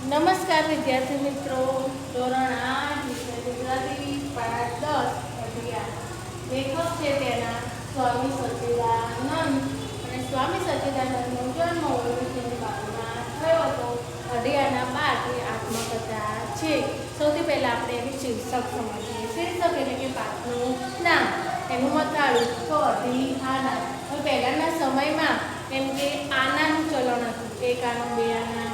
નમસ્કાર વિદ્યાર્થી મિત્રો, ધોરણ 8 વિષય ગુજરાતી પાઠ 10 અધ્યાય. લેખક છે તેના સ્વામી સચ્ચિદાનંદ, અને સ્વામી સચ્ચિદાનંદનો જન્મ 1912માં થયો હતો. અઢિયાના પાઠ એ આત્મકથા છે. સૌથી પહેલા આપણે એની શીર્ષક સમજીએ. શીર્ષક એટલે કે પાઠનું નામ, એનું મથાળું તો અઢી આના. હવે પહેલાંના સમયમાં એમ કે આનાનું ચલણ હતું, એક આનું, બે આના,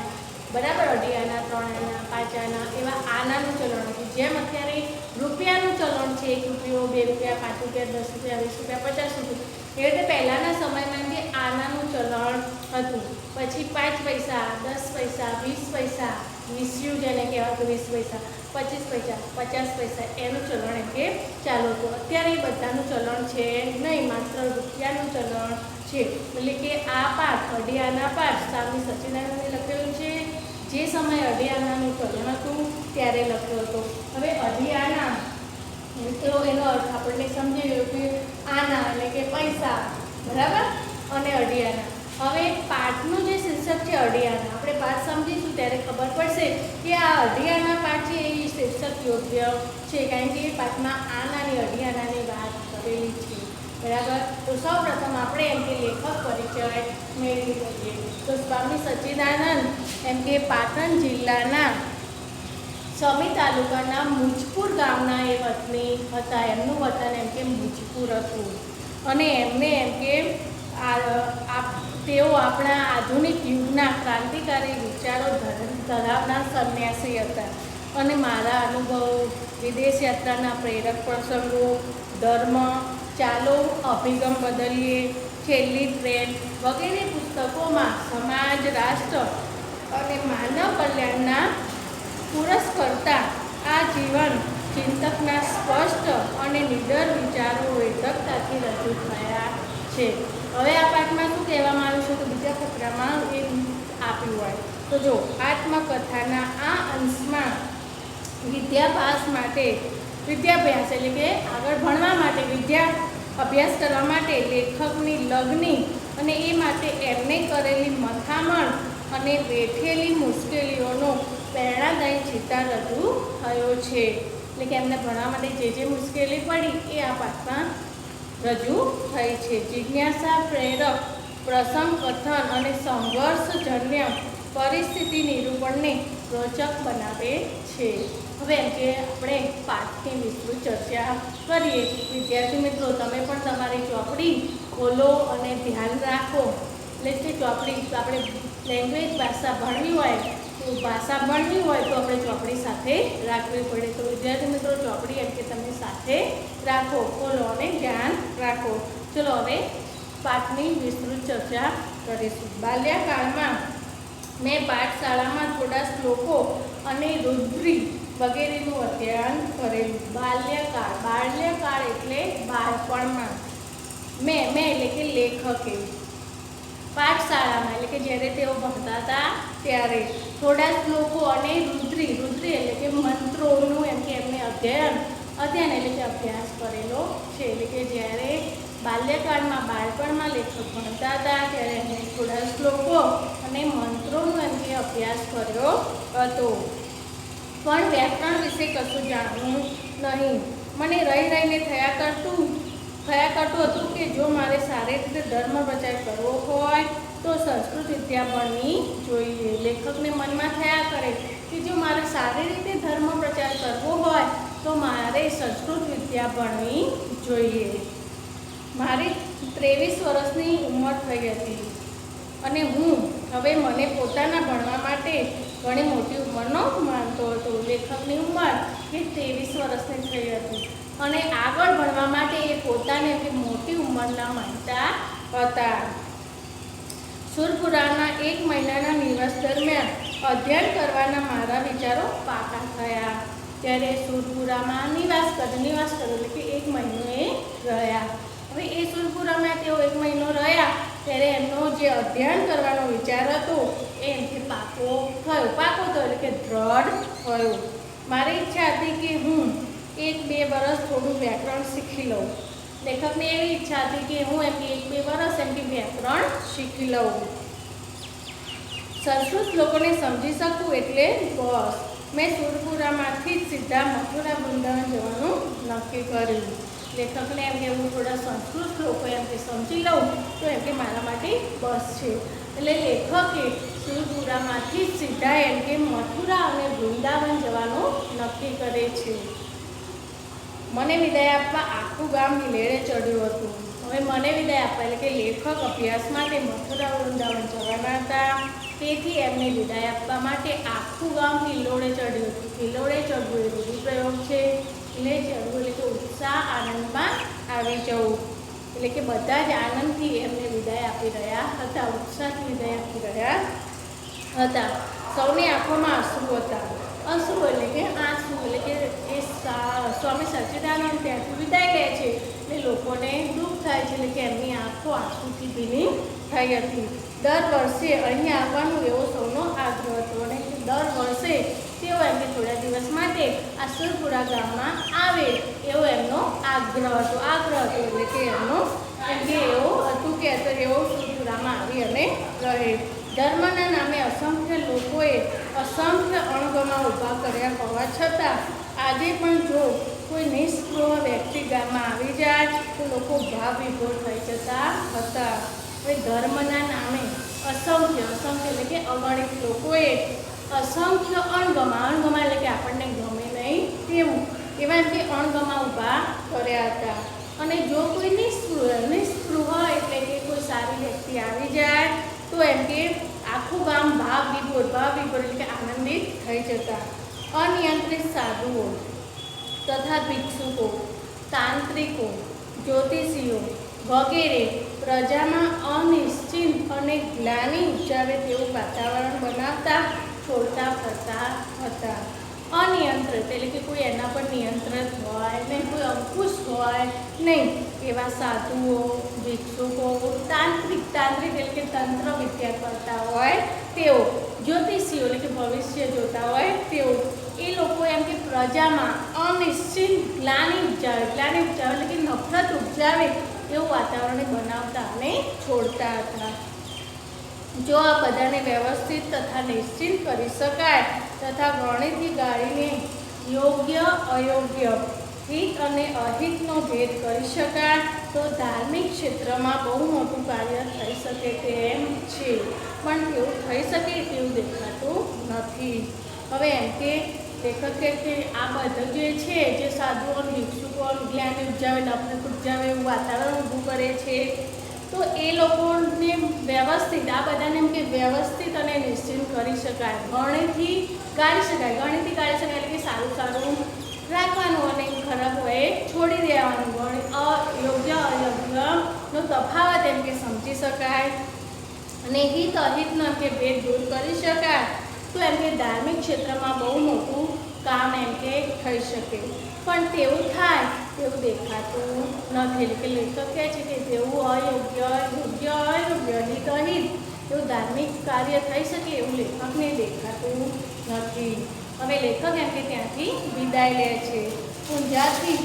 બરાબર, અઢી આના, ત્રણ આના, પાંચ આના, એવા આનાનું ચલણ હતું. જેમ અત્યારે રૂપિયાનું ચલણ છે, 1 રૂપિયો, 2 રૂપિયા, 5 રૂપિયા, 10 રૂપિયા, 20 રૂપિયા, 50 રૂપિયા, એ રીતે પહેલાંના સમયમાં જે આનાનું ચલણ હતું. પછી 5 પૈસા, 10 પૈસા, 20 પૈસા, વીસ્યું જેને કહેવાતું 20 પૈસા, 25 પૈસા, 50 પૈસા, એનું ચલણ એમ કે ચાલુ હતું. અત્યારે એ બધાનું ચલણ છે નહીં, માત્ર રૂપિયાનું ચલણ છે. એટલે કે આ પાઠ અઢી આના પાઠ સ્વામી સચ્ચિદાનંદે લખેલું છે. જે સમયે અઢી આનાનું ચલણ હતું ત્યારે લખ્યો હતો. હવે અઢી આના મિત્રો એનો અર્થ આપણને સમજી ગયો કે આના એટલે કે પૈસા, બરાબર, અને અઢી આના. હવે પાઠનું જે શીર્ષક છે અઢી આના, આપણે પાઠ સમજીશું ત્યારે ખબર પડશે કે આ અઢી આના પાઠ છે એ શીર્ષક યોગ્ય છે, કારણ કે એ પાઠમાં આનાની અઢી આનાની વાત કરેલી છે, બરાબર. તો સૌ પ્રથમ આપણે એમ કે લેખક પરિચય મેળવી લઈએ. તો સ્વામી સચ્ચિદાનંદ એમ કે પાટણ જિલ્લાના સમી તાલુકાના મુજપુર ગામના એ વતની હતા. એમનું વતન એમ કે મુજપુર હતું, અને એમને એમ કે તેઓ આપણા આધુનિક યુગના ક્રાંતિકારી વિચારો ધરાવનાર સંન્યાસી હતા. અને મારા અનુભવો, વિદેશ યાત્રાના પ્રેરક પ્રસંગો, ધર્મ, ચાલો અભિગમ બદલીએ, છેલ્લી ટ્રેન વગેરે પુસ્તકોમાં સમાજ, રાષ્ટ્ર અને માનવ કલ્યાણના પુરસ્કર્તા આ જીવન ચિંતકના સ્પષ્ટ અને નિડર વિચારો વેધકતાથી રજૂ થયા છે. હવે આ પાઠમાં શું કહેવામાં આવ્યું છે તો બીજા ફકરામાં એ આપ્યું હોય તો જો, આત્મકથાના આ અંશમાં વિદ્યાભ્યાસ એટલે કે આગળ ભણવા માટે, અભ્યાસ કરવા માટે લેખકની લગ્ની અને એ માટે એમને કરેલી મથામણ અને વેઠેલી મુશ્કેલીઓનો પ્રેરણાદાયી ચિતાર રજૂ થયો છે. એટલે કે એમને ભણવા માટે જે મુશ્કેલી પડી એ આ પાઠમાં રજૂ થઈ છે. જિજ્ઞાસા પ્રેરક પ્રસંગ કથન અને સંઘર્ષજન્ય પરિસ્થિતિ નિરૂપણને રોચક બનાવે છે. હવે એમ કે આપણે પાઠની વિસ્તૃત ચર્ચા કરીએ. વિદ્યાર્થી મિત્રો, તમે પણ તમારી ચોપડી ખોલો અને ધ્યાન રાખો. એટલે કે ચોપડી તો આપણે લેંગ્વેજ ભાષા ભણવી હોય તો આપણે ચોપડી સાથે રાખવી પડે. તો વિદ્યાર્થી મિત્રો, ચોપડી એમ કે તમે સાથે રાખો, ખોલો અને ધ્યાન રાખો. ચલો હવે પાઠની વિસ્તૃત ચર્ચા કરીશું. બાલ્યકાળમાં મેં પાઠશાળામાં થોડા શ્લોકો અને રુદ્રી વગેરેનું અધ્યયન કરેલું. બાલ્યકાળ એટલે બાળપણમાં. મેં એટલે કે લેખકે પાઠશાળામાં એટલે કે જ્યારે તેઓ ભણતા હતા ત્યારે થોડા શ્લોકો અને રુદ્રી એટલે કે મંત્રોનું એમ કે એમને અધ્યયન એટલે કે અભ્યાસ કરેલો છે. એટલે કે જ્યારે બાળપણમાં લેખક ભણતા હતા ત્યારે એમને થોડા શ્લોકો અને મંત્રોનો એમ કે અભ્યાસ કર્યો હતો. પણ વ્યાકરણ વિશે કશું જાણવું નહીં. મને રહીને થયા કરતું હતું કે જો મારે સારી રીતે ધર્મ પ્રચાર કરવો હોય તો સંસ્કૃત વિદ્યા ભણવી જોઈએ. લેખકને મનમાં થયા કરે કે જો મારે સારી રીતે ધર્મ પ્રચાર કરવો હોય તો મારે સંસ્કૃત વિદ્યા ભણવી જોઈએ. મારી 23 વર્ષની ઉંમર થઈ હતી અને હું હવે મને પોતાના ભણવા માટે ઘણી મોટી ઉંમરનો માનતો હતો. લેખકની ઉંમર એ 23 વર્ષની થઈ હતી અને આગળ ભણવા માટે એ પોતાને મોટી ઉંમરના માનતા હતા. સુરપુરાના 1 મહિનાના નિવાસ દરમિયાન અધ્યયન કરવાના મારા વિચારો પાકા થયા. ત્યારે સુરપુરામાં નિવાસ કર્યો એટલે કે 1 મહિનો એ રહ્યા. હવે એ સુરપુરામાં તેઓ 1 મહિનો રહ્યા ત્યારે એમનો જે અધ્યયન કરવાનો વિચાર હતો એ એમથી પાકો થયો એટલે કે દ્રઢ થયો. મારી ઈચ્છા હતી કે હું 1-2 વર્ષ થોડું વ્યાકરણ શીખી લઉં. લેખકને એવી ઈચ્છા હતી કે હું 1-2 વર્ષ વ્યાકરણ શીખી લઉં. સંસ્કૃત લોકોને સમજી શકું એટલે બસ મેં સુરપુરામાંથી જ સીધા મથુરા વૃંદાવન જવાનું નક્કી કર્યું. લેખકને એમ કે હું થોડા સંસ્કૃત લોકો એમ કે સમજી લઉં તો એમ કે મારા માટે બસ છે. એટલે લેખકે સુરપુરામાંથી જ સીધા એમ કે મથુરા અને વૃંદાવન જવાનું નક્કી કરે છે. મને વિદાય આપવા આખું ગામ હિલેડે ચડ્યું હતું. હવે મને વિદાય આપવા એટલે કે લેખક અભ્યાસ માટે મથુરા વૃંદાવન જવાના હતા. તેથી એમને વિદાય આપવા માટે આખું ગામ હિલોળે ચડ્યું હતું. હિલોળે ચડવું એ રૂઢિપ્રયોગ છે. એટલે ચડવું એટલે કે ઉત્સાહ આનંદમાં આવી જવું. એટલે કે બધા જ આનંદથી એમને વિદાય આપી રહ્યા હતા, ઉત્સાહથી વિદાય આપી રહ્યા હતા. સૌની આંખોમાં અશ્રુ હતા. અશ્રુ એટલે કે આંસુ એટલે કે એ સ્વામી સચ્ચિદાનંદ ત્યાંથી વિદાય લે છે એટલે લોકોને દુઃખ થાય છે. એટલે કે એમની આંખો આંસુથી ભીની થઈ હતી. દર વર્ષે અહીંયા આવવાનું એવો સૌનો આગ્રહ હતો અને દર વર્ષે તેઓ એમને થોડા દિવસ માટે આ સુરપુરા ગામમાં આવે એવો એમનો આગ્રહ હતો. એટલે કે એમનો એમ કે એવું હતું કે એવો સુરપુરામાં આવી અને રહે. ધર્મના નામે અસંખ્ય લોકોએ અસંખ્ય અણગમા ઊભા કર્યા હોવા છતાં આજે પણ જો કોઈ નિષ્પૃહ વ્યક્તિ ગામમાં આવી જાય તો લોકો ભાવ વિભોર થઈ જતા હતા. હવે ધર્મના નામે અસંખ્ય એટલે કે અગણિત લોકોએ અસંખ્ય અણગમા એટલે કે આપણને ગમે નહીં તેવું એવા એમ કે અણગમા ઊભા કર્યા હતા. અને જો કોઈ નિષ્પૃહ એટલે કે કોઈ સારી વ્યક્તિ આવી જાય તો એમ કે આખું ગામ ભાવ વિભોર એટલે કે આનંદિત થઈ જતા. અનિયંત્રિત સાધુઓ તથા ભિક્ષુકો, તાંત્રિકો, જ્યોતિષીઓ વગેરે પ્રજામાં અનિશ્ચિત અને ગ્લાનિ ઉપજાવે તેવું વાતાવરણ બનાવતા છોડતા ફરતા હતા. અનિયંત્રિત એટલે કે કોઈ એના પર નિયંત્રણ હોય નહીં, કોઈ અંકુશ હોય નહીં એવા સાધુઓ, ભિક્ષુકો, તાંત્રિક એટલે કે તંત્ર વિદ્યા કરતા હોય તેઓ, જ્યોતિષીઓ એટલે કે ભવિષ્ય જોતા હોય તેઓ, એ લોકો એમ કે પ્રજામાં અનિશ્ચિત ગ્લાનિ ઉપજાવે એટલે કે નફરત ઉપજાવે એવું વાતાવરણ બનાવતા અને છોડતા હતા. જો આ બધાને વ્યવસ્થિત તથા નિશ્ચિત કરી શકાય તથા ગણિતથી ગાળીને યોગ્ય અયોગ્ય, હિત અને અહિતનો ભેદ કરી શકાય તો ધાર્મિક ક્ષેત્રમાં બહુ મોટું કાર્ય થઈ શકે તેમ છે. પણ તેવું થઈ શકે તેવું દેખાતું નથી. હવે એમ કે લેખક કે આ બધું જે છે જે સાધુઓ, ભિક્ષુકો જ્ઞાન ઉપજાવે, નફરત ઉપજાવે એવું વાતાવરણ ઊભું કરે છે તો એ લોકોને વ્યવસ્થિત આ બધાને એમ કે વ્યવસ્થિત અને નિશ્ચિત કરી શકાય. ગણિતથી ગાળી શકાય એટલે કે સારું રાખવાનું અને ખરાબ હોય એ છોડી દેવાનું. ગણિત યોગ્ય અયોગ્યનો તફાવત એમ કે સમજી શકાય અને હિત અહિતનો એમ કે ભેદ દૂર કરી શકાય તો એમ કે ધાર્મિક ક્ષેત્રમાં બહુ મોટું કામ એમ કે થઈ શકે. પણ તેવું થાય તેવું દેખાતું નથી. એટલે કે લેખક કહે છે કે જેવું અયોગ્ય, હિત અહિત એવું ધાર્મિક કાર્ય થઈ શકે એવું લેખકને દેખાતું નથી. હવે લેખક એમ કે ત્યાંથી વિદાય લે છે. ઊંઝાથી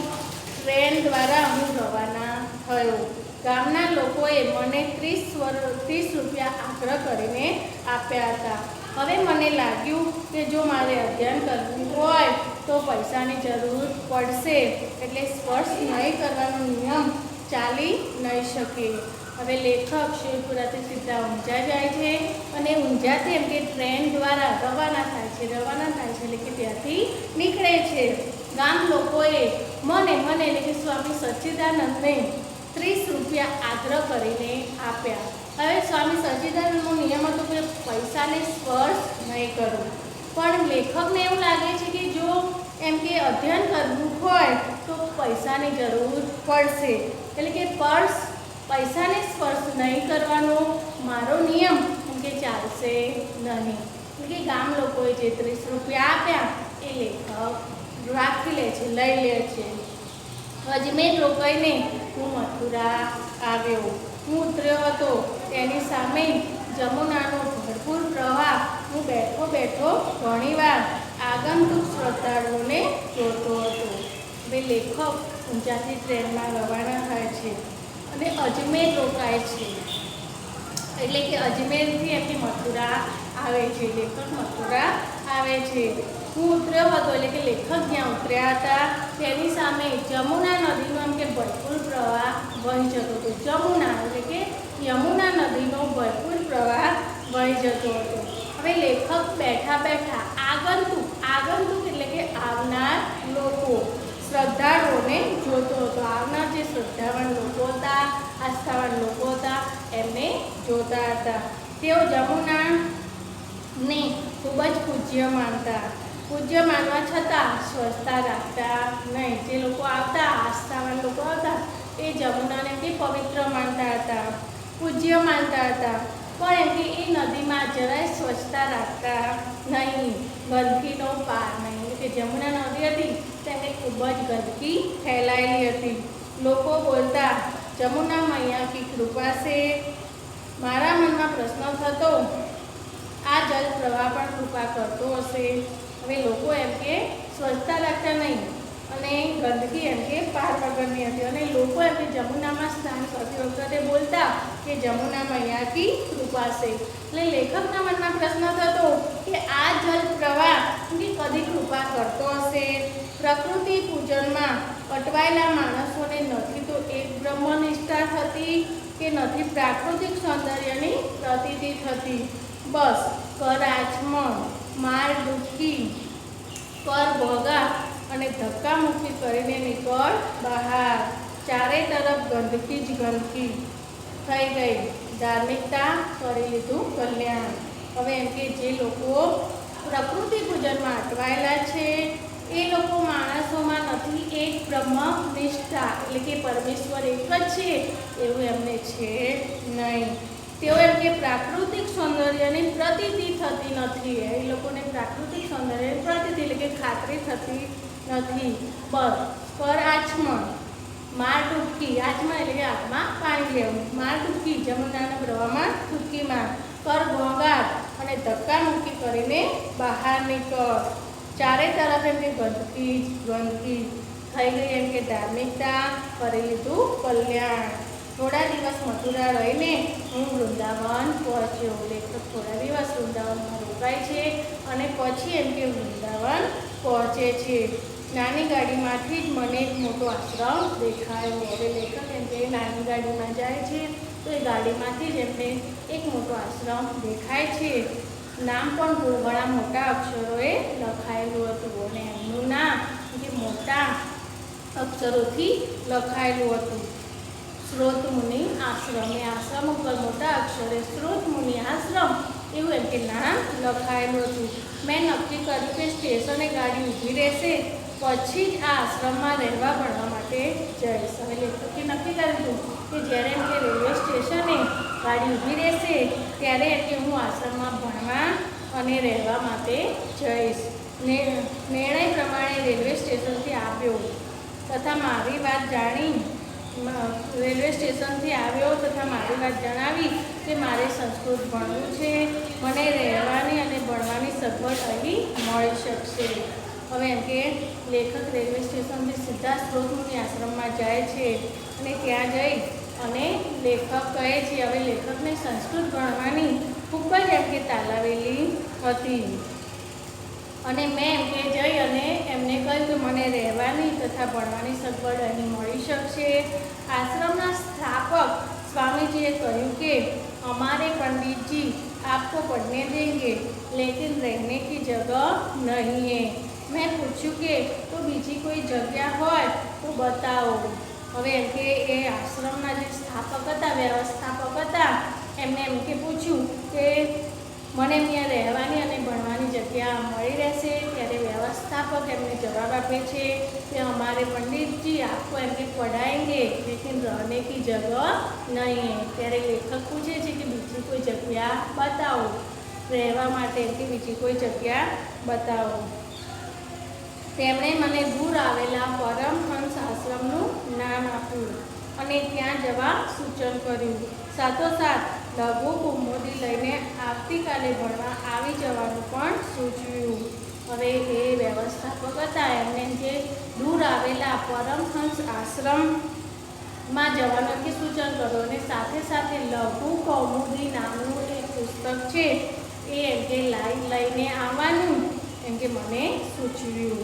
ટ્રેન દ્વારા હું રવાના થયો. ગામના લોકોએ મને 30 રૂપિયા આગ્રહ કરીને આપ્યા હતા. હવે મને લાગ્યું કે જો મારે અધ્યયન કરવું હોય તો પૈસાની જરૂર પડશે એટલે સ્પર્શ નહીં કરવાનો નિયમ ચાલી નહીં શકે. હવે લેખક શિવપુરાથી સીધા ઊંઝા જાય છે અને ઊંઝાથી એમ કે ટ્રેન દ્વારા રવાના થાય છે એટલે કે ત્યાંથી નીકળે છે. ગામ લોકોએ મને એટલે કે સ્વામી સચ્ચિદાનંદને 30 રૂપિયા આગ્રહ કરીને આપ્યા. હવે સ્વામી સચ્ચિદાનંદનો નિયમ હતો કે પૈસાને સ્પર્શ નહીં કરવું. પણ લેખકને એવું લાગે છે કે જો એમ કે અધ્યયન કરવું હોય તો પૈસાની જરૂર પડશે એટલે કે પૈસાને સ્પર્શ નહીં કરવાનો મારો નિયમ એમ કે ચાલશે નહીં. એટલે કે ગામ લોકોએ જે 30 રૂપિયા આપ્યા એ લેખક રાખી લે છે, લઈ લે છે. અજમેર રોકાઈને હું મથુરા આવ્યો. હું ઉતર્યો હતો તેની સામે જમુનાનો ભરપૂર પ્રવાહ. હું બેઠો ઘણીવાર આગંતુક શ્રદ્ધાળુઓને જોતો હતો. હવે લેખક ઊંઝાથી ટ્રેનમાં રવાના થાય છે અને અજમેર રોકાય છે એટલે કે અજમેરથી એમની મથુરા આવે છે, લેખક મથુરા આવે છે. હું ઉતર્યો હતો એટલે કે લેખક જ્યાં ઉતર્યા હતા તેની સામે જમુના નદીનો એમ કે ભરપૂર પ્રવાહ વહી જતો હતો. જમુના એટલે કે યમુના નદીનો ભરપૂર પ્રવાહ વહી જતો હતો. હવે લેખક બેઠા બેઠા આગંતુક એટલે કે આવનાર લોકો, શ્રદ્ધાળુઓને જોતો હતો. આવનાર જે શ્રદ્ધાવાન લોકો હતા, આસ્થાવાન લોકો હતા એમને જોતા હતા. તેઓ જમુનાને ખૂબ જ પૂજ્ય માનવા છતાં સ્વચ્છતા રાખતા નહીં. જે લોકો આવતા, આસ્થાવાન લોકો હતા એ જમુનાને તે પવિત્ર માનતા હતા, પૂજ્ય માનતા હતા, પણ એમ કે એ નદીમાં જરાય સ્વચ્છતા રાખતા નહીં, ગંદકીનો પાર નહીં. કે જમુના નદી હતી તેને ખૂબ જ ગંદકી ફેલાયેલી હતી. લોકો બોલતા, જમુના મૈયા કી કૃપા સે. મારા મનમાં પ્રશ્ન થતો, આ જલ પ્રવાહ પણ કૃપા કરતો હશે. હવે લોકો એમ કે સ્વચ્છતા રાખતા નહીં અને ગંદકી એમ કે પાર વગરની હતી, અને લોકો એમ કે જમુનામાં સ્નાન કરતી વખતે બોલતા કે જમુના મૈયા કી કૃપા સે. એટલે લેખકના મનમાં પ્રશ્ન થતો કે આ જલ પ્રવાહ કદી કૃપા કરતો હશે. પ્રકૃતિ પૂજનમાં અટવાયેલા માણસોને નથી તો એક બ્રહ્મનિષ્ઠા થતી કે નથી પ્રાકૃતિક સૌંદર્યની પ્રતીતિ થતી. બસ કર આચમન, માર ડૂબકી, કર ભોગા અને ધક્કામુક્કી કરીને નીકળ બહાર. ચારે તરફ ગંદકી જ ગંદકી થઈ ગઈ. ધાર્મિકતા કરી લીધું કલ્યાણ. હવે એમ કે જે લોકો પ્રકૃતિ પૂજનમાં અટવાયેલા છે એ લોકો માણસોમાં નથી એક બ્રહ્મનિષ્ઠા એટલે કે પરમેશ્વર એક જ છે એવું એમને છે નહીં. તેઓ એમ કે પ્રાકૃતિક સૌંદર્યની પ્રતીતિ થતી નથી. એ લોકોને પ્રાકૃતિક સૌંદર્યની પ્રતીતિ એટલે કે ખાતરી થતી નથી. બસ કર આચમન, માર ડૂબકી, આચમન એટલે કે આંખમાં પાણી લેવું, માર ડૂબકી જમુનાના પ્રવાહમાં ડૂબકી માર, કર ઘોંઘાટ અને ધક્કામુક્કી કરીને બહાર નીકળ. ચારે તરફ એમ કે ગંદકી જ ગંદકી થઈ ગઈ. એમ કે ધાર્મિકતા કરી લીધું કલ્યાણ. થોડા દિવસ મથુરા રહીને હું વૃંદાવન પહોંચ્યો. લેખક થોડા દિવસ વૃંદાવનમાં રોકાય છે અને પછી એમ કે વૃંદાવન પહોંચે છે. નાની ગાડીમાંથી જ મને એક મોટો આશ્રમ દેખાયો. હવે લેખક એમ કે નાની ગાડીમાં જાય છે તો એ ગાડીમાંથી જ એમને એક મોટો આશ્રમ દેખાય છે. નામ પણ ઘણા મોટા અક્ષરોએ લખાયેલું હતું અને એમનું નામ જે મોટા અક્ષરોથી લખાયેલું હતું, શ્રોતમુનિ આશ્રમ. એ આશ્રમ ઉપર મોટા અક્ષરે શ્રોતમુનિ આશ્રમ એવું એમ કે નામ લખાયેલું હતું. મેં નક્કી કર્યું કે સ્ટેશને ગાડી ઊભી રહેશે પછી જ આ આશ્રમમાં રહેવા ભણવા માટે જઈશ. હવે લેખકે નક્કી કર્યું હતું કે જ્યારે એમ કે રેલવે સ્ટેશને ગાડી ઊભી રહેશે ત્યારે એમ કે હું આશ્રમમાં ભણવા અને રહેવા માટે જઈશ. નિર્ણય પ્રમાણે રેલવે સ્ટેશનથી આવ્યો તથા મારી વાત જણાવી કે મારે સંસ્કૃત ભણવું છે, મને રહેવાની અને ભણવાની સગવડ અહીં મળી શકશે. હવે એમ કે લેખક રેલવે સ્ટેશનથી સીધા શ્રોતમુનિ આશ્રમમાં જાય છે અને ત્યાં જઈ અને લેખક કહે છે, હવે લેખકને સંસ્કૃત ભણવાની ખૂબ જ એમ કે તાલાવેલી હતી અને મેં એમ કે જઈ અને એમને કહ્યું કે મને રહેવાની તથા ભણવાની સગવડ અહીં મળી શકશે. આશ્રમના સ્થાપક સ્વામીજીએ કહ્યું કે हमारे पंडित जी आपको पढ़ने देंगे लेकिन रहने की जगह नहीं है. मैं पूछूं कि तो बीजी कोई जगह હોય તો બતાવો. હવે એમ કે એ આશ્રમના જે સ્થાપક હતા, વ્યવસ્થાપક હતા, એમને એમ કે પૂછ્યું કે મને અહીંયા રહેવાની અને ભણવાની જગ્યા મળી રહેશે. ત્યારે વ્યવસ્થાપક એમને જવાબ આપે છે કે हमारे पंडित जी आपको એમ કે પઢાएंगे लेकिन रहने की जगह नहीं है. ત્યારે લેખક પૂછે છે કે બીજી કોઈ જગ્યા બતાવો, રહેવા માટે એમ કે બીજી કોઈ જગ્યા બતાવો. તેમણે મને દૂર આવેલા પરમહંસ આશ્રમનું નામ આપ્યું અને ત્યાં જવા સૂચન કર્યું. સાથોસાથ લઘુ કુમુદી લઈને આવતીકાલે ભણવા આવી જવાનું પણ સૂચવ્યું. હવે એ વ્યવસ્થાપક હતા એમને જે દૂર આવેલા પરમહંસ આશ્રમમાં જવાનું કે સૂચન કર્યું અને સાથે સાથે લઘુ કૌમુદી નામનું એક પુસ્તક છે એ એમ કે લઈને આવવાનું એમ કે મને સૂચવ્યું.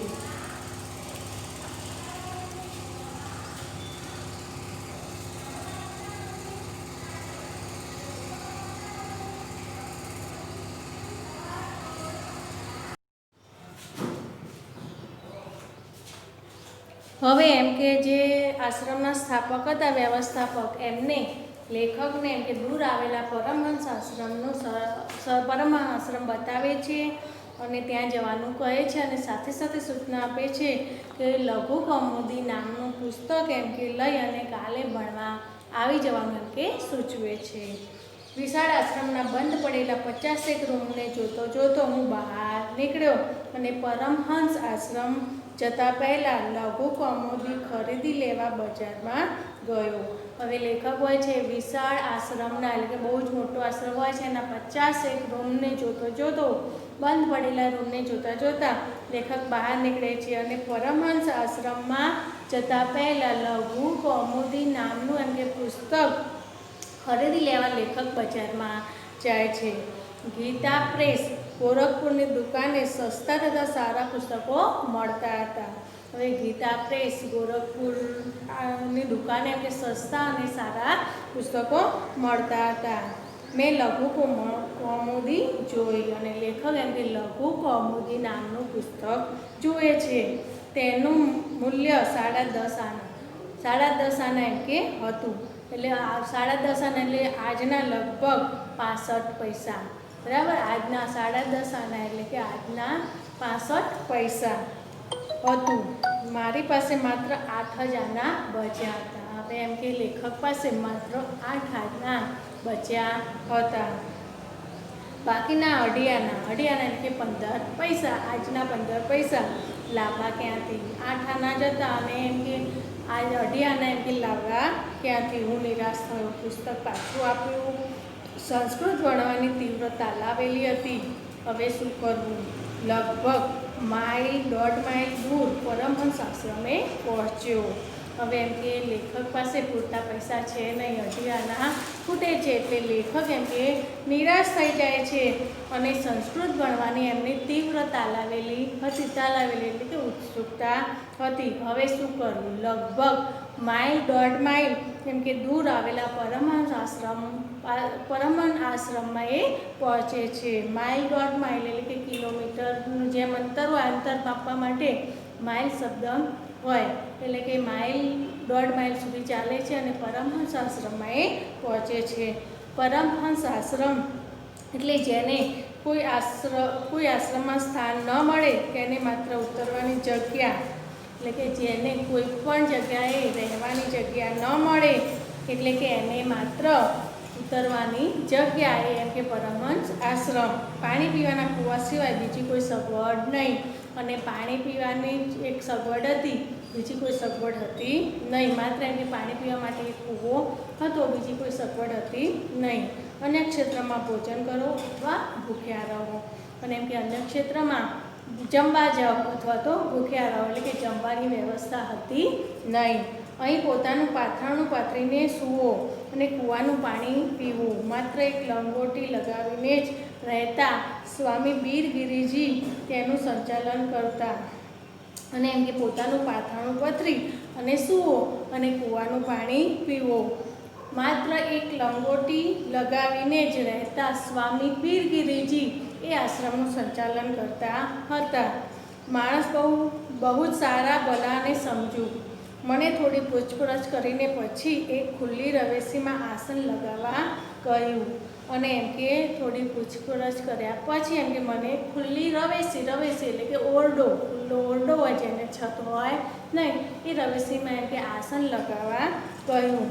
હવે એમ કે જે આશ્રમના સ્થાપક હતા, વ્યવસ્થાપક, એમને લેખકને એમ કે દૂર આવેલા પરમહંસ આશ્રમ બતાવે છે અને ત્યાં જવાનું કહે છે અને સાથે સાથે સૂચના આપે છે કે લઘુ કૌમુદી નામનું પુસ્તક એમ કે લઈ અને કાલે ભણવા આવી જવાનું એમ કે સૂચવે છે. વિશાળ આશ્રમના બંધ પડેલા 50 રૂમને જોતો હું બહાર નીકળ્યો અને પરમહંસ આશ્રમ જતાં પહેલાં લઘુ કૌમુદી ખરીદી લેવા બજારમાં ગયો. હવે લેખક હોય છે વિશાળ આશ્રમના, એટલે કે બહુ જ મોટો આશ્રમ હોય છે, એના 50 રૂમને જોતો બંધ પડેલા રૂમને જોતા લેખક બહાર નીકળે છે અને પરમહંસ આશ્રમમાં જતાં પહેલાં લઘુ કૌમુદી નામનું એમ કે પુસ્તક ખરીદી લેવા લેખક બજારમાં જાય છે. ગીતા પ્રેસ ગોરખપુરની દુકાને સસ્તા તથા સારા પુસ્તકો મળતા હતા. હવે ગીતા પ્રેસ ગોરખપુરની દુકાને એમ કે સસ્તા અને સારા પુસ્તકો મળતા હતા. મેં લઘુ કૌમુદી જોઈ અને લેખક એમ કે લઘુ કૌમુદી નામનું પુસ્તક જુએ છે. તેનું મૂલ્ય 10.5 આના 10.5 આના એમ કે હતું. એટલે 10.5 આના એટલે આજના લગભગ 65 પૈસા, બરાબર. આજના 10.5 આના એટલે કે આજના 65 પૈસા હતું. મારી પાસે માત્ર 8 જ આના બચ્યા હતા. હવે એમ કે લેખક પાસે માત્ર 8 આના બચ્યા હતા. બાકીના 2.5 આના એટલે કે 15 પૈસા, આજના 15 પૈસા લાવવા ક્યાંથી? 8 આના જ હતા અને એમ કે આ 2.5 આના એમ કે લાવવા ક્યાંથી? હું નિરાશ થયો. પુસ્તક પાછું આપ્યું. સંસ્કૃત ભણવાની તીવ્રતા લાવેલી હતી. હવે શું કરવું? લગભગ 1.5 માઇલ દૂર પરમહંસ આશ્રમે પહોંચ્યો. હવે એમ કે લેખક પાસે પૂરતા પૈસા છે નહીં, 2.5 આના ખૂટે છે. એટલે લેખક એમ કે નિરાશ થઈ જાય છે અને સંસ્કૃત ભણવાની એમની તીવ્ર તાલાવેલી એટલે કે ઉત્સુકતા હતી. હવે શું કરવું? લગભગ 1.5 માઇલ એમ કે દૂર આવેલા પરમહંસ આશ્રમમાં એ પહોંચે છે. 1.5 માઇલ એટલે કે કિલોમીટરનું જેમ અંતર હોય, અંતર માપવા માટે માઇલ શબ્દ હોય, એટલે કે 1.5 માઇલ સુધી ચાલે છે અને પરમહંસ આશ્રમમાં એ પહોંચે છે. પરમહંસ આશ્રમ એટલે જેને કોઈ આશ્રમમાં સ્થાન ન મળે તેને માત્ર ઉતરવાની જગ્યા, એટલે કે જેને કોઈ પણ જગ્યાએ રહેવાની જગ્યા ન મળે એટલે કે એને માત્ર ઉતરવાની જગ્યા એમ કે પરમહંસ આશ્રમ. પાણી પીવાના કૂવા સિવાય બીજી કોઈ સગવડ નહીં. અને પાણી પીવાની એક સગવડ હતી, બીજી કોઈ સગવડ હતી નહીં. માત્ર એમ કે પાણી પીવા માટે એક કૂવો હતો, બીજી કોઈ સગવડ હતી નહીં. અન્ય ક્ષેત્રમાં ભોજન કરો અથવા ભૂખ્યા રહો. અને એમ કે અન્ય ક્ષેત્રમાં જમવા જાઓ અથવા તો ભૂખ્યા રહો, એટલે કે જમવાની વ્યવસ્થા હતી નહીં. અહીં પોતાનું પાથરણું પાથરીને સૂવો અને કૂવાનું પાણી પીવું. માત્ર એક લંગોટી લગાવીને જ રહેતા સ્વામી બીરગિરીજી તેનું સંચાલન કરતા. અને એમ કે પોતાનું પાથરણું પથરી અને સૂવો અને કૂવાનું પાણી પીવો. માત્ર એક લંગોટી લગાવીને જ રહેતા સ્વામી બીરગિરીજી એ આશ્રમનું સંચાલન કરતા હતા. માણસ બહુ જ સારા ભલાને સમજુ. મને થોડી પૂછપરછ કરીને પછી એક ખુલ્લી રવેશીમાં આસન લગાવવા કહ્યું. અને એમ કે થોડી પૂછપરછ કર્યા પછી એમ કે મને ખુલ્લી રવેશી એટલે કે ખુલ્લો ઓરડો હોય જેને છત હોય નહીં, એ રવેશીમાં એમ કે આસન લગાવવા કહ્યું.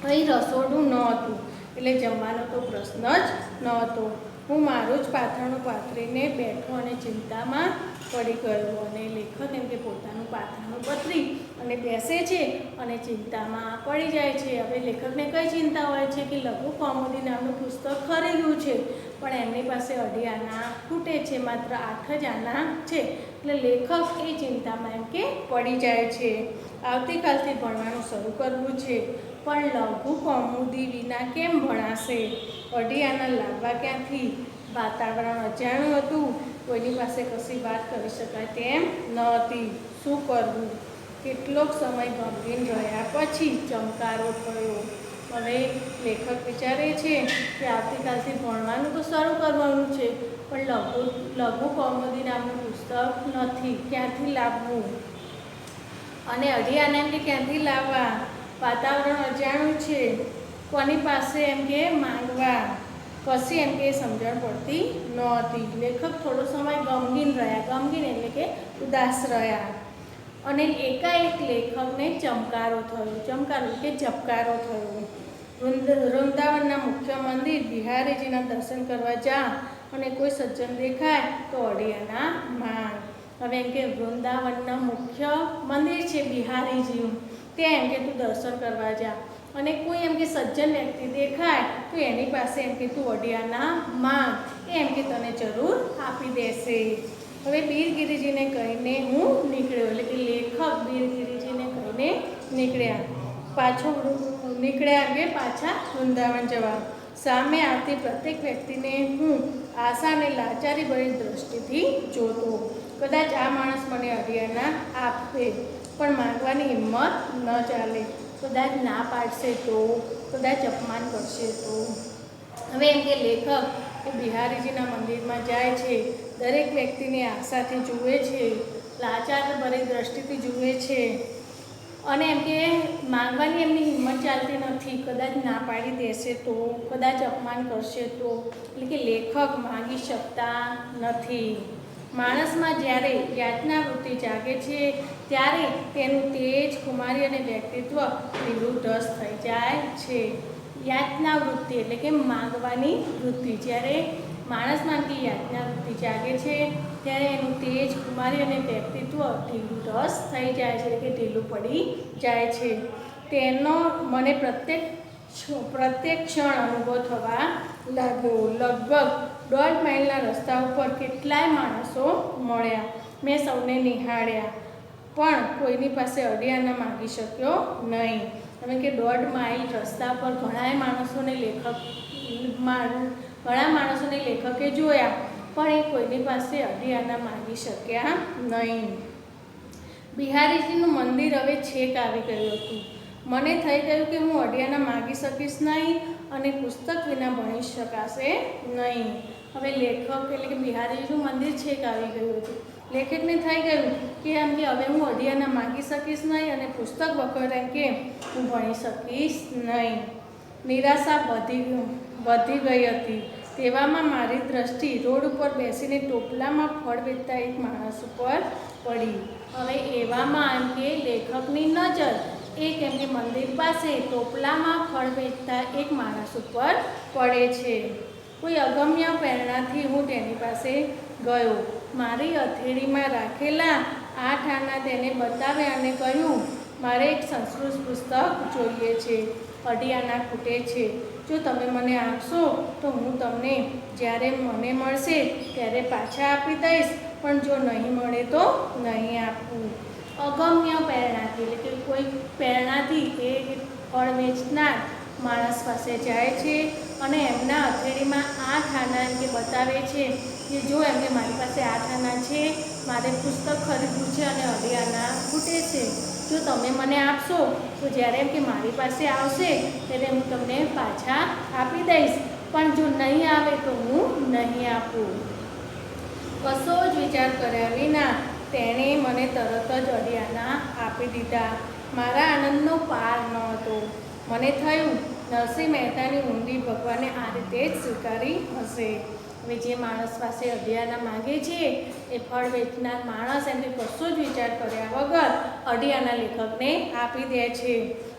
અહીં રસોડું ન હતું એટલે જમવાનો તો પ્રશ્ન જ નહોતો. હું મારું જ પાથરણું પાથરીને બેઠો અને ચિંતામાં પડી ગયો. અને લેખક એમ કે પોતાનું પાથરણું પથરી અને બેસે છે અને ચિંતામાં પડી જાય છે. હવે લેખકને કઈ ચિંતા હોય છે કે લઘુ કૌમુદી નામનું પુસ્તક ખરીદ્યું છે પણ એમની પાસે 2.5 આના ખૂટે છે, માત્ર 8 જ આના છે. એટલે લેખક એ ચિંતામાં એમ કે પડી જાય છે. આવતીકાલથી ભણવાનું શરૂ કરવું છે પણ લઘુ કૌમુદી વિના કેમ ભણાશે? 2.5 આના લાવવા ક્યાંથી? વાતાવરણ અજાણ્યું હતું, કોઈની પાસે કશી વાત કરી શકાય તેમ ન હતી. શું કરવું? કેટલોક સમય ગમગીન રહ્યા પછી ચમકારો થયો. હવે લેખક વિચારે છે કે આવતીકાલથી ભણવાનું તો શરૂ કરવાનું છે, પણ લઘુ કૌમુદી નામનું પુસ્તક નથી, ક્યાંથી લાવવું? અને અઢિયાને એમ કે ક્યાંથી લાવવા? વાતાવરણ અજાણ્યું છે, કોની પાસે એમ કે માંગવા? કશી એમ કે સમજણ પડતી નહોતી. લેખક થોડો સમય ગમગીન રહ્યા. ગમગીન એટલે કે ઉદાસ રહ્યા. અને એકાએક લેખકને ચમકારો થયો. ચમકારો કે ઝબકારો થયો. વૃંદાવનના મુખ્ય મંદિર બિહારીજીના દર્શન કરવા જા અને કોઈ સજ્જન દેખાય તો અઢિયાના માંગ. હવે એમ કે વૃંદાવનના મુખ્ય મંદિર છે બિહારીજી, ત્યાં એમ કે તું દર્શન કરવા જા અને કોઈ એમ કે સજ્જન વ્યક્તિ દેખાય તો એની પાસે એમ કે તું અઢિયાના માંગ, એમ કે તને જરૂર આપી દેશે. હવે બીરગિરીજીને કહીને હું નીકળ્યો, એટલે કે લેખક બીરગિરીજીને કહીને નીકળ્યા કે પાછા વૃંદાવન જવા. સામે આવતી પ્રત્યેક વ્યક્તિને હું આશા અને લાચારી ભરી દ્રષ્ટિથી જોતો. કદાચ આ માણસ મને અઢિયાના આપે, પણ માંગવાની હિંમત ન ચાલે. કદાચ ના પાડશે તો, કદાચ અપમાન કરશે તો. હવે એમ કે લેખક એ બિહારીજીના મંદિરમાં જાય છે, દરેક વ્યક્તિને આશાથી જુએ છે, લાચાર ભરી દ્રષ્ટિથી જુએ છે અને એમ કે માંગવાની એમની હિંમત ચાલતી નથી. કદાચ ના પાડી દેશે તો, કદાચ અપમાન કરશે તો, એટલે કે લેખક માંગી શકતા નથી. માણસમાં જ્યારે યાચના વૃત્તિ જાગે છે ત્યારે તેનું તેજ, કુમારી અને વ્યક્તિત્વ વિરુદ્ધસ્થ થઈ જાય છે. યાચના વૃત્તિ એટલે કે માંગવાની વૃત્તિ, જ્યારે માણસમાં કે યાચના વૃત્તિ જાગે છે ત્યારે એનું તેજ, કુમારી અને વ્યક્તિત્વ ઢીલું થઈ જાય છે, એટલે કે ઢીલું પડી જાય છે. તેનો મને પ્રત્યેક ક્ષણ અનુભવ થવા લાગ્યો. લગભગ 1.5 માઇલના રસ્તા ઉપર કેટલાય માણસો મળ્યા. મેં સૌને નિહાળ્યા, પણ કોઈની પાસે અઢિયાના માંગી શક્યો નહીં. તમે કે 1.5 માઇલ રસ્તા પર ઘણા માણસોને લેખકે જોયા, પણ એ કોઈની પાસે અઢિયાના માંગી શક્યા નહીં. બિહારીજીનું મંદિર હવે છેક આવી ગયું હતું. મને થઈ ગયું કે હું અઢિયાના માંગી શકીશ નહીં અને પુસ્તક વિના ભણી શકાશે નહીં. હવે લેખક એટલે કે બિહારીજીનું મંદિર છેક આવી ગયું હતું. લેખકને થઈ ગયું કે એમ કે હવે હું અઢિયાના માંગી શકીશ નહીં અને પુસ્તક વગર એમ કે હું ભણી શકીશ નહીં. નિરાશા વધી ગઈ હતી. તેવામાં મારી દ્રષ્ટિ રોડ ઉપર બેસીને ટોપલામાં ફળ વેચતા એક માણસ ઉપર પડી. હવે એવામાં એમ કે લેખકની નજર એક એમ કે મંદિર પાસે ટોપલામાં ફળ વેચતા એક માણસ ઉપર પડે છે. કોઈ અગમ્ય પ્રેરણાથી હું તેની પાસે ગયો. મારી હથેળીમાં રાખેલા 8 આના તેને બતાવ્યા અને કહ્યું, મારે એક સંસ્કૃત પુસ્તક જોઈએ છે. અઢિયાના ખૂટે છે. જો તમે મને આપશો તો હું તમને જ્યારે મને મળશે ત્યારે પાછા આપી દઈશ, પણ જો નહીં મળે તો નહીં આપું. અગમ્ય પ્રેરણાથી એટલે કે કોઈ પ્રેરણાથી એ ફળ વેચનાર માણસ પાસે જાય છે અને એમના હથેળીમાં 8 આના એમ કે બતાવે છે કે જો એમ કે મારી પાસે 8 આના છે, મારે પુસ્તક ખરીદવું છે અને અઢિયાના ખૂટે છે. જો તમે મને આપશો તો જ્યારે એમ કે મારી પાસે આવશે ત્યારે હું તમને પાછા આપી દઈશ, પણ જો નહીં આવે તો હું નહીં આપું. કશો જ વિચાર કર્યા વિના તેણે મને તરત જ અઢિયાના આપી દીધા. મારા આનંદનો પાર ન હતો. મને થયું નરસિંહ મહેતાની ઊંડી ભગવાને આ રીતે જ સ્વીકારી હશે. હવે જે માણસ પાસે અઢિયાના માગે છે એ ફળ વેચનાર માણસ એમ કે કશો જ વિચાર કર્યા વગર અઢિયાના લેખકને આપી દે છે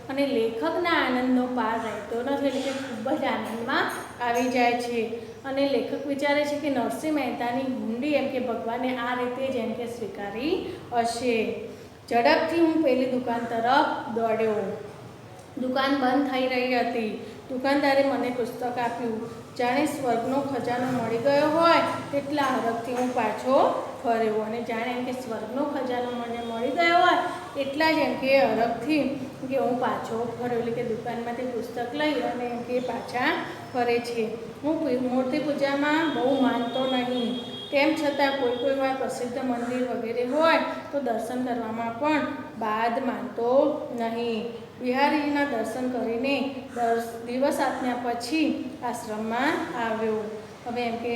અને લેખકના આનંદનો પાર રહેતો નથી, એટલે કે ખૂબ જ આનંદમાં આવી જાય છે. અને લેખક વિચારે છે કે નરસિંહ મહેતાની ઊંડી એમ કે ભગવાને આ રીતે જ એમ કે સ્વીકારી હશે. ઝડપથી હું પેલી દુકાન તરફ દોડ્યો. દુકાન બંધ થઈ રહી હતી. દુકાનદારે મને પુસ્તક આપ્યું. જાણે સ્વર્ગનો ખજાનો મળી ગયો હોય એટલા હરખથી હું પાછો ફર્યો અને જાણે એમ કે સ્વર્ગનો ખજાનો મને મળી ગયો હોય એટલા જ એમ કે હરખથી કે હું પાછો ફર્યો, એટલે કે દુકાનમાંથી પુસ્તક લઈ અને એમ કે પાછા ફરે છે. હું મૂર્તિ પૂજામાં બહુ માનતો નહીં, તેમ છતાં કોઈ વાર પ્રસિદ્ધ મંદિર વગેરે હોય તો દર્શન કરવામાં પણ બાદ માનતો નહીં. બિહારીજીના દર્શન કરીને દિવસ આપ્યા પછી આશ્રમમાં આવ્યો. હવે એમ કે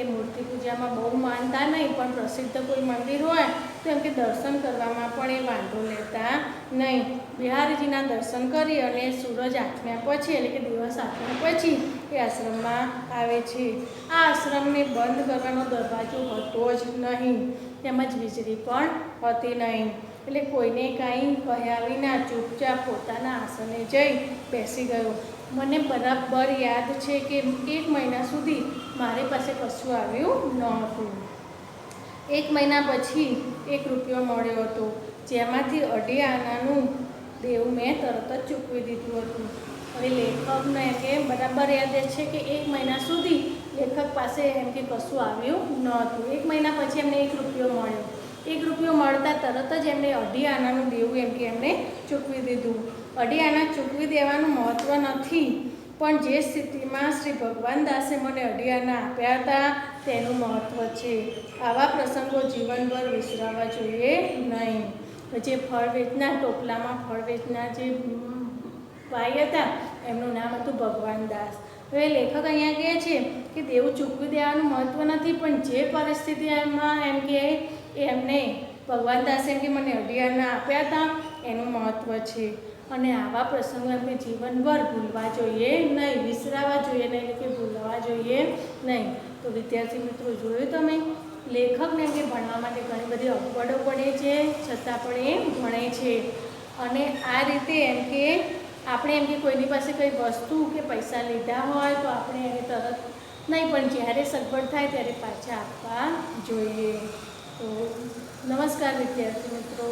એ મૂર્તિ પૂજામાં બહુ માનતા નહીં, પણ પ્રસિદ્ધ કોઈ મંદિર હોય તો એમ કે દર્શન કરવામાં પણ એ વાંધો લેતા નહીં. બિહારીજીના દર્શન કરી અને સૂરજ આથમ્યા પછી એટલે કે દિવસ આથમ્યા પછી એ આશ્રમમાં આવે છે. આ આશ્રમને બંધ કરવાનો દરવાજો હતો જ નહીં, તેમજ વીજળી પણ હતી નહીં, એટલે કોઈને કાંઈ કહ્યા વિના ચૂપચાપ પોતાના આસને જઈ બેસી ગયો. મને બરાબર યાદ છે કે 1 મહિના સુધી મારી પાસે કશું આવ્યું ન હતું. 1 મહિના પછી 1 રૂપિયો મળ્યો હતો, જેમાંથી 2.5 આનાનું દેવું મેં તરત જ ચૂકવી દીધું હતું. હવે લેખકને કે બરાબર યાદ છે કે 1 મહિના સુધી લેખક પાસે એમ કે કશું આવ્યું ન હતું. 1 મહિના પછી એમને 1 રૂપિયો મળ્યો. 1 રૂપિયો મળતા તરત જ એમને 2.5 આનાનું દેવું એમ કે એમને ચૂકવી દીધું. 2.5 આના ચૂકવી દેવાનું મહત્ત્વ નથી, પણ જે સ્થિતિમાં શ્રી ભગવાન દાસે મને 2.5 આના આપ્યા હતા તેનું મહત્ત્વ છે. આવા પ્રસંગો જીવનભર વિસરાવા જોઈએ નહીં. જે ફળ વેચનાર, ટોપલામાં ફળ વેચનાર જે ભાઈ હતા એમનું નામ હતું ભગવાન દાસ. હવે લેખક અહીંયા કહે છે કે દેવું ચૂકવી દેવાનું મહત્ત્વ નથી, પણ જે પરિસ્થિતિમાં એમ કે એમને ભગવાન દાસે એમ કે મને 2.5 આના આપ્યા હતા એનું મહત્ત્વ છે. અને આવા પ્રસંગો આપણે જીવનભર ભૂલવા જોઈએ નહીં, વિસરાવા જોઈએ નહીં, એટલે કે ભૂલવા જોઈએ નહીં. તો વિદ્યાર્થી મિત્રો, જોયું તમે લેખકને એમ કે ભણવા માટે ઘણી બધી અગવડો પડે છે, છતાં પણ એ ભણે છે. અને આ રીતે એમ કે આપણે એમ કે કોઈની પાસે કંઈ વસ્તુ કે પૈસા લીધા હોય તો આપણે એને તરત નહીં, પણ જ્યારે સગવડ થાય ત્યારે પાછા આપવા જોઈએ. તો નમસ્કાર વિદ્યાર્થી મિત્રો.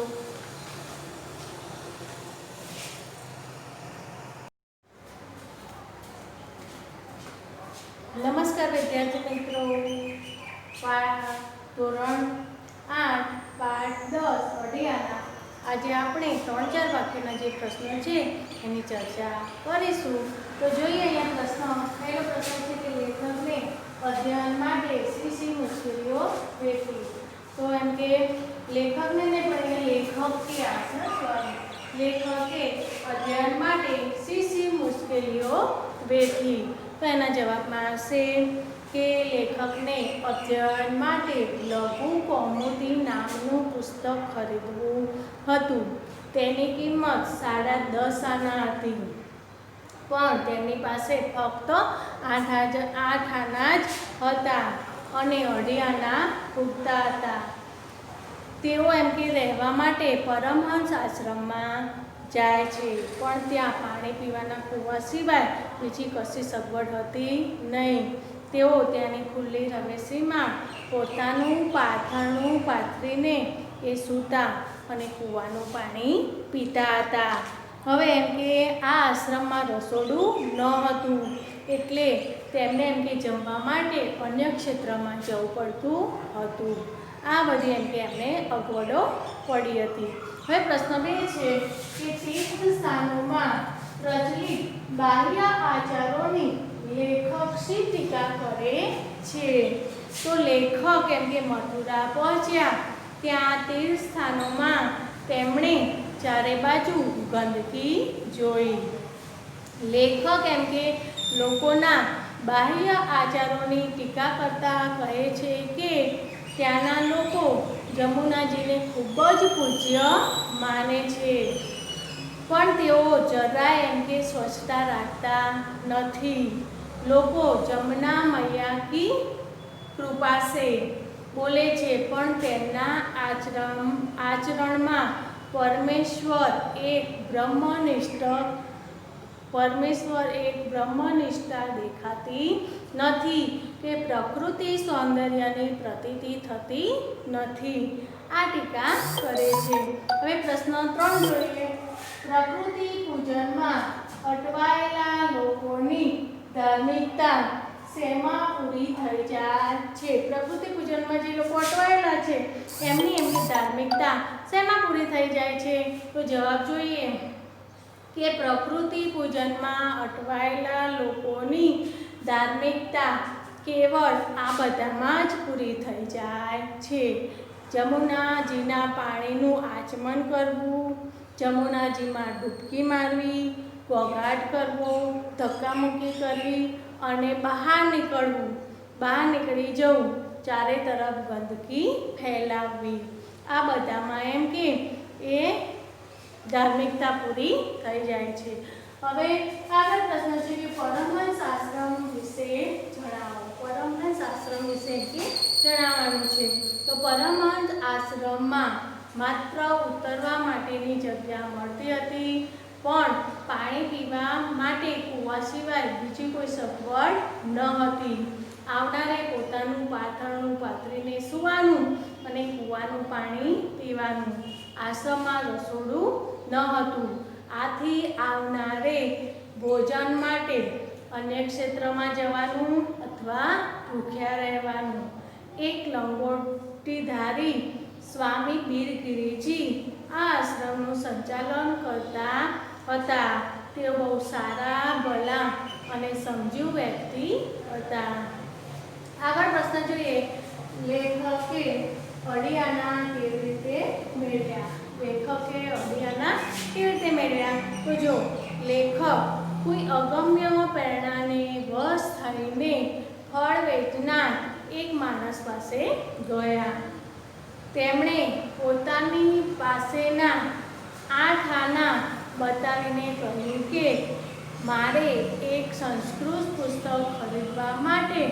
નમસ્કાર વિદ્યાર્થી મિત્રો. ધોરણ 8 પાઠ 10 2.5 આના આજે આપણે 3-4 વાક્યના જે પ્રશ્નો છે એની ચર્ચા કરીશું. તો જોઈએ અહીંયા પ્રશ્ન. પહેલો પ્રશ્ન છે કે લેખકને અધ્યયન માટે શી મુશ્કેલીઓ વેઠી. તો એમ કે લેખકને નહીં પણ લેખકે લેખકે અધ્યયન માટે શી મુશ્કેલીઓ વેઠી. તો એના જવાબમાં આવશે કે લેખકને અધ્યયન માટે લઘુ કૌમુદી નામનું પુસ્તક ખરીદવું હતું. તેની કિંમત 10.5 આના હતી, પણ તેમની પાસે ફક્ત 8 આના જ હતા અને 2.5 આના પૂરતા હતા. તેઓ એમ કે રહેવા માટે પરમહંસ આશ્રમમાં જાય છે, પણ ત્યાં પાણી પીવાના કૂવા સિવાય બીજી કશી સગવડ હતી નહીં. તેઓ ત્યાંની ખુલ્લી રવેશીમાં પોતાનું પાથરણું પાથરીને એ સૂતા અને કૂવાનું પાણી પીતા હતા. હવે એમ કે આ આશ્રમમાં રસોડું ન હતું, એટલે તેમને એમ કે જમવા માટે અન્ય ક્ષેત્રમાં જવું પડતું હતું. આ બધી એમ કે એમને અગવડો પડી હતી. હવે પ્રશ્ન 2 છે કે તીર્થ સ્થાનોમાં પ્રચલિત બાહ્ય આચારોની લેખક શી ટીકા કરે છે. તો લેખક એમ કે મથુરા પહોંચ્યા, ત્યાં તીર્થ સ્થાનોમાં તેમણે ચારે બાજુ ગંદકી જોઈ. લેખક એમ કે લોકોના બાહ્ય આચારોની ટીકા કરતા કહે છે કે ત્યાંના લોકો જમુનાજીને ખૂબ જ પૂજ્ય માને છે, પણ તેઓ જરાય એમ કે સ્વચ્છતા રાખતા નથી. લોકો જમના મૈયા કી કૃપા સે બોલે છે, પણ તેમના આચરણમાં પરમેશ્વર એક બ્રહ્મનિષ્ઠા દેખાતી નથી કે પ્રકૃતિ સૌંદર્યની પ્રતીતિ થતી નથી. આ ટીકા કરે છે. હવે પ્રશ્ન 3 જોઈએ. પ્રકૃતિ પૂજનમાં અટવાયેલા લોકોની ધાર્મિકતા શેમાં પૂરી થઈ જાય છે? પ્રકૃતિ પૂજનમાં જે લોકો અટવાયેલા છે એમની ધાર્મિકતા શેમાં પૂરી થઈ જાય છે? તો જવાબ જોઈએ કે પ્રકૃતિ પૂજનમાં અટવાયેલા લોકોની ધાર્મિકતા કેવળ આ બધામાં જ પૂરી થઈ જાય છે. જમુનાજીના પાણીનું આચમન કરવું, જમુનાજીમાં ડૂબકી મારવી, ઘોઘાટ કરવો, ધક્કામુક્કી કરવી અને બહાર નીકળી જવું, ચારે તરફ ગંદકી ફેલાવવી, આ બધામાં એમ કે એ ધાર્મિકતા પૂરી થઈ જાય છે. હવે આગળ પ્રશ્ન છે કે પરમહંસ આશ્રમ વિશે જણાવો. પરમહંસ આશ્રમ વિશે જણાવવાનું છે. તો પરમહંસ આશ્રમમાં માત્ર ઉતરવા માટેની જગ્યા મળતી હતી, પણ પાણી પીવા માટે કૂવા સિવાય બીજી કોઈ સગવડ ન હતી. આવનારે પોતાનું પાથરણું પાથરીને સૂવાનું અને કૂવાનું પાણી પીવાનું. આશ્રમમાં રસોડું ન હતું, આથી આવનારે ભોજન માટે અન્ય ક્ષેત્રમાં જવાનું અથવા ભૂખ્યા રહેવાનું. એક લંગોટીધારી સ્વામી બીરગિરીજી આ આશ્રમનું સંચાલન કરતા હતા. તેઓ બહુ સારા, ભલા અને સમજુ વ્યક્તિ હતા. આગળ પ્રશ્ન જોઈએ, લેખકે અડિયાના કેવી રીતે મેળવ્યા? લેખકે અડિયાના કેવી રીતે મેળવ્યા? તો જો લેખક કોઈ અગમ્ય પ્રેરણાને વશ થઈને ફળ વેચનાર એક માણસ પાસે ગયા. તેમણે પોતાની પાસેના 8 આના બતાવીને કહ્યું કે મારે એક સંસ્કૃત પુસ્તક ખરીદવા માટે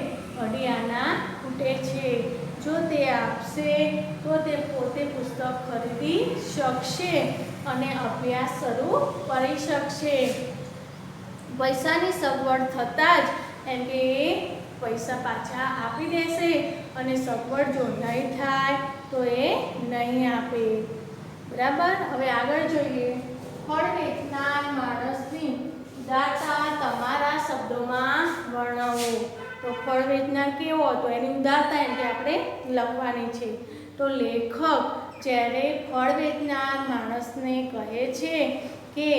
અડિયાના ખૂટે છે. જો તે આપશે તો તે પોતે પુસ્તક ખરીદી શકશે અને અભ્યાસ શરૂ કરી શકશે. પૈસાની સગવડ થતાં જ એમ કે એ પૈસા પાછા આપી દેશે અને સગવડ જો નહીં થાય તો એ નહીં આપે. બરાબર. હવે આગળ જોઈએ, ફળ વેચનાર માણસની ઉદારતા તમારા શબ્દોમાં વર્ણવો. તો ફળ વેચનાર કેવો હતો એની ઉદારતા એમ કે આપણે લખવાની છે. તો લેખક જ્યારે ફળ વેચનાર માણસને કહે છે કે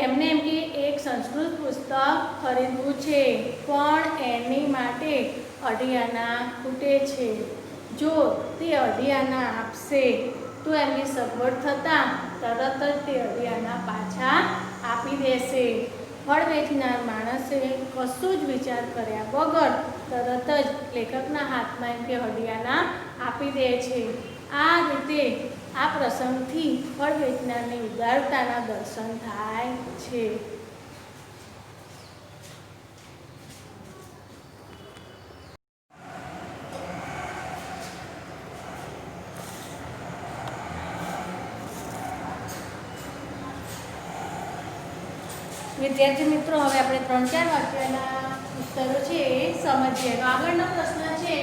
એમને એમ કે એક સંસ્કૃત પુસ્તક ખરીદવું છે, પણ એની માટે અડિયાના ખૂટે છે. જો તે અડિયાના આપશે તો એમની સગવડ થતાં તરત જ તે અડિયાના પાછા આપી દેશે. ફળ વેચનાર માણસે કશું જ વિચાર કર્યા વગર તરત જ લેખકના હાથમાં એમ કે અડિયાના આપી દે છે. આ રીતે આ પ્રસંગથી ફળ વેચનારની ઉદારતાના દર્શન થાય છે. વિદ્યાર્થી મિત્રો, હવે આપણે 3-4 વાક્યના ઉત્તરો છે એ સમજીએ. આગળનો પ્રશ્ન છે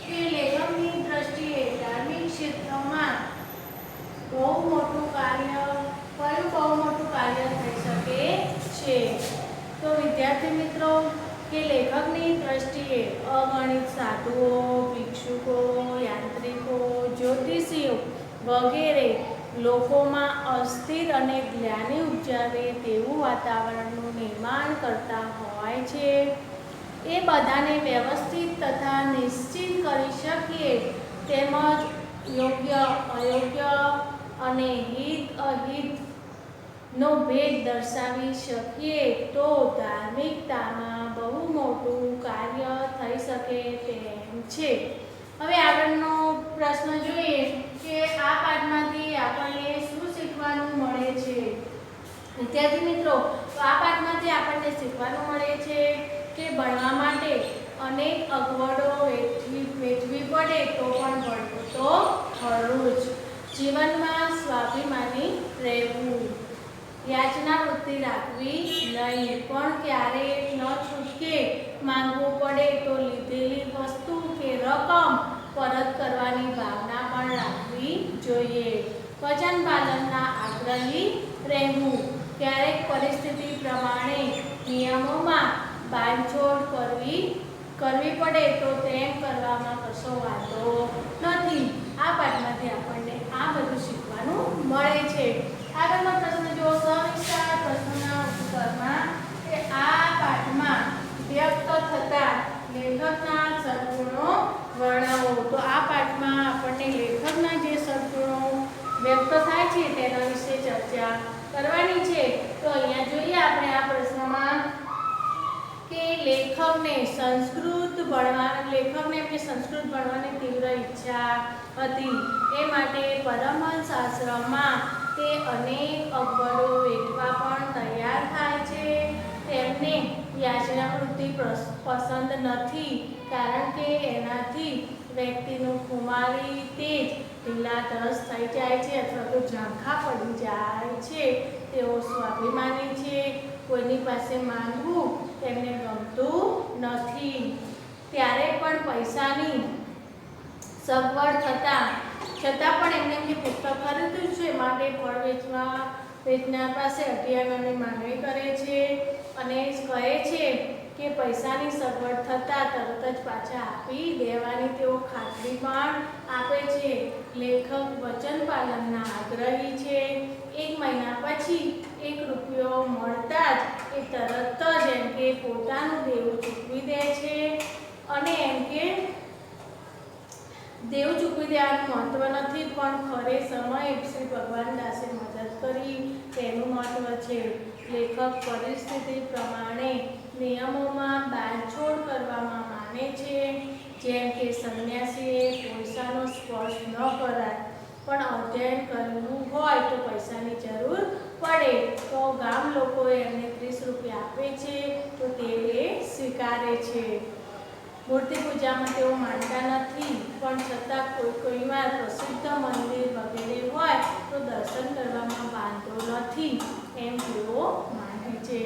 કે લેખકની દ્રષ્ટિએ ધાર્મિક ક્ષેત્રમાં બહુ મોટું કાર્ય થઈ શકે છે? તો વિદ્યાર્થી મિત્રો, કે લેખકની દ્રષ્ટિએ અગણિત સાધુઓ, ભિક્ષુકો, યાંત્રિકો, જ્યોતિષીઓ વગેરે લોકોમાં અસ્થિર અને ગ્લાનિ ઉપજાવે તેવું વાતાવરણનું નિર્માણ કરતા હોય છે. એ બધાને વ્યવસ્થિત તથા નિશ્ચિત કરી શકીએ, તેમજ યોગ્ય અયોગ્ય અને હિત અહિતનો ભેદ દર્શાવી શકીએ તો ધાર્મિકતામાં બહુ મોટું કાર્ય થઈ શકે તેમ છે. હવે આગળનો પ્રશ્ન જોઈએ કે આ પાઠમાંથી આપણને શું શીખવાનું મળે છે? વિદ્યાર્થી મિત્રો, તો આ પાઠમાંથી આપણને શીખવાનું મળે છે કે ભણવા માટે અનેક અગવડો વેઠવી પડે તો પણ ભણવું તો ખરું જ. જીવનમાં સ્વાભિમાની રહેવું, યાચના વૃત્તિ રાખવી નહીં, પણ ક્યારેય ન છૂટકે માંગવું પડે તો લીધેલી વસ્તુ કે રકમ પરત કરવાની ભાવના પણ રાખવી જોઈએ. વચન પાલનના આગ્રહી રહેવું, ક્યારેક પરિસ્થિતિ પ્રમાણે નિયમોમાં બાંધછોડ કરવી કરવી પડે તો તેમ કરવામાં કશો વાંધો નથી. આ પાઠમાંથી આપણને આ બધું શીખવાનું મળે છે. આગળનો પ્રશ્ન જો સવિસ્તાર પ્રશ્નના ઉત્તરમાં કે આ પાઠમાં વ્યક્ત થતા લેખકના સદગુણો વર્ણવો. તો આ પાઠમાં આપણને લેખકના જે સદગુણો વ્યક્ત થાય છે તેના વિશે ચર્ચા કરવાની છે. તો અહીંયા જોઈએ આપણે આ પ્રશ્નમાં કે લેખકને સંસ્કૃત ભણવાની તીવ્ર ઈચ્છા હતી. એ માટે પરમહંસ આશ્રમમાં તે અનેક અવગડો વેઠવા પણ તૈયાર થાય છે. તેમને યાચનાવૃત્તિ પસંદ નથી, કારણ કે એનાથી વ્યક્તિનું ખુમારી તેજ ઢીલાધસ થઈ જાય છે અથવા તો ઝાંખા પડી જાય છે. તેઓ સ્વાભિમાની છે. કોઈની પાસે માંગવું તેમને ગમતું નથી. ત્યારે પણ પૈસાની સગવડ છતાં પણ એમને જે પુસ્તક ખરીદ્યું છે માટે ફળ વેચનાર પાસે અઢિયાણાની માંગણી કરે છે અને કહે છે કે પૈસાની સગવડ થતાં તરત જ પાછા આપી દેવાની તેઓ ખાતરી પણ આપે છે. લેખક વચન પાલનના આગ્રહી છે. 1 મહિના પછી 1 રૂપિયો મળતા જ એ તરત જ એમ કે પોતાનું દેવું ચૂકવી દે છે અને એમ કે દેવું ચૂકવી દેવાનું મહત્વ નથી પણ ખરે સમયે શ્રી ભગવાન દાસે મદદ કરી તેનું મહત્વ છે. લેખક પરિસ્થિતિ પ્રમાણે નિયમોમાં બાંધછોડ કરવામાં માને છે. જેમ કે સંન્યાસીએ પૈસાનો સ્પર્શ ન કરાય, પણ અધ્યયન કરવું હોય તો પૈસાની જરૂર પડે તો ગામ લોકોએ એમને 30 રૂપિયા આપે છે તો તે સ્વીકારે છે. મૂર્તિ પૂજામાં તેઓ માનતા નથી, પણ છતાં કોઈ વાર પ્રસિદ્ધ મંદિર વગેરે હોય તો દર્શન કરવામાં વાંધો નથી એમ તેઓ માને છે.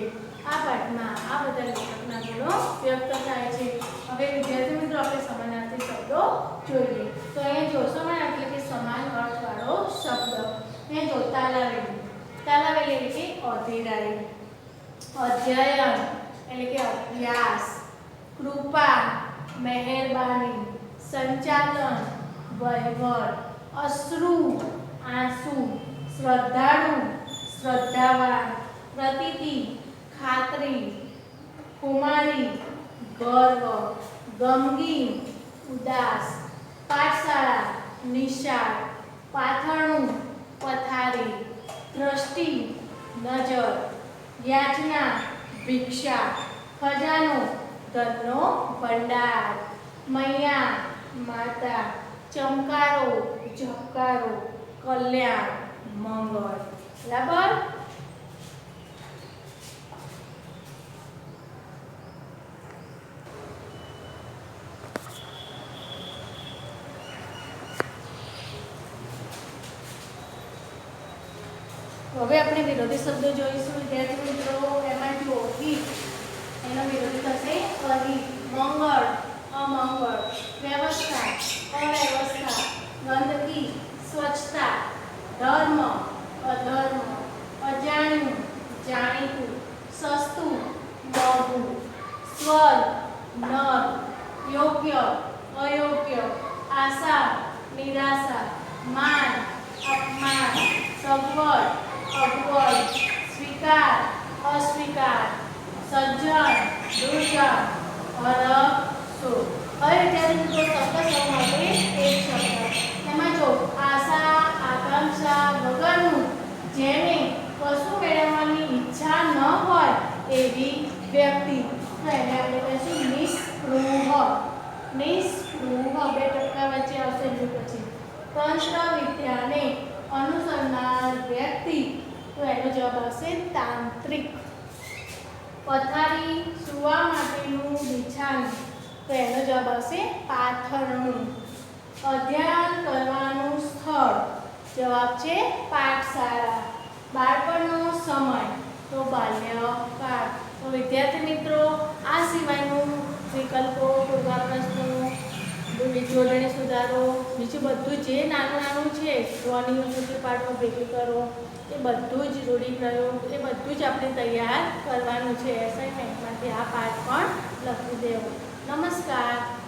આ પાઠમાં આ બધા લેખકના ગુણો વ્યક્ત થાય છે. હવે વિદ્યાર્થી મિત્રો આપણે સમાનાર્થી શબ્દો જોઈએ. તો અહીંયા જો સમાનાર્થી એટલે કે સમાન અર્થવાળો શબ્દ. અહીંયા જો તાલાવેલી એટલે કે અધીરાઈ, અધ્યયન એટલે કે અભ્યાસ, કૃપા મહેરબાની, સંચાલન વહીવટ, અશ્રુ આંસુ, શ્રદ્ધાળુ શ્રદ્ધાવાન, પ્રતીતિ ખાતરી, ખુમારી ગર્વ, ગમગીન ઉદાસ, પાઠશાળા નિશાળ, પાથરણું પથારી, દ્રષ્ટિ નજર, યાચના ભિક્ષા, ખજાનો ધનનો ભંડાર, મૈયા માતા, ચમકારો ઝબકારો, કલ્યાણ મંગળ. બરાબર. હવે આપણે વિરોધી શબ્દો જોઈશું વિદ્યાર્થી મિત્રો. એમાં જુઓ હિત એનો વિરોધી થશે અહિત, મંગળ અમંગળ, વ્યવસ્થા અવ્યવસ્થા, ગંદકી સ્વચ્છતા, ધર્મ અધર્મ, અજાણ્યું જાણીતું, સસ્તું મોંઘું, સ્વર્ગ નર, યોગ્ય અયોગ્ય, આશા નિરાશા, માન અપમાન, સગવડ અગવડ, સ્વીકાર અસ્વીકાર, સજ્જન દુર્જન, હરખ સુખ. હવે વિદ્યાર્થી મિત્રો શબ્દ સૌ માટે એક શબ્દ. એમાં જો આશા આકાંક્ષા વગરનું, જેને કશું મેળવવાની ઈચ્છા ન હોય એવી વ્યક્તિ, તો એને આપણે કહીશું નિસ્પૃહ. નિસ્પૃહ 2 ટપકા વચ્ચે આવશે જો પછી. તંત્ર વિદ્યાને અનુસરનાર વ્યક્તિ, તો એનો જવાબ આવશે તાંત્રિક. પથારી સૂવા માટેનું બિછાનું, તો એનો જવાબ આવશે પાથરણું. અધ્યયન કરવાનું સ્થળ, જવાબ છે પાઠશાળા. બાળપણનો સમય, તો બાલ્યકાળ. તો વિદ્યાર્થી મિત્રો આ સિવાયનું વિકલ્પો, ટૂંકા પ્રશ્નો, જોડણી સુધારો, બીજું બધું જે નાનું છે ધ્વનિઓ સુધી પાઠમાં ભેગી કરો, એ બધું જ રૂઢિપ્રયોગ એ બધું જ આપણે તૈયાર કરવાનું છે. એસાઇનમેન્ટમાંથી આ પાઠ પણ લખી દેવો. નમસ્કાર.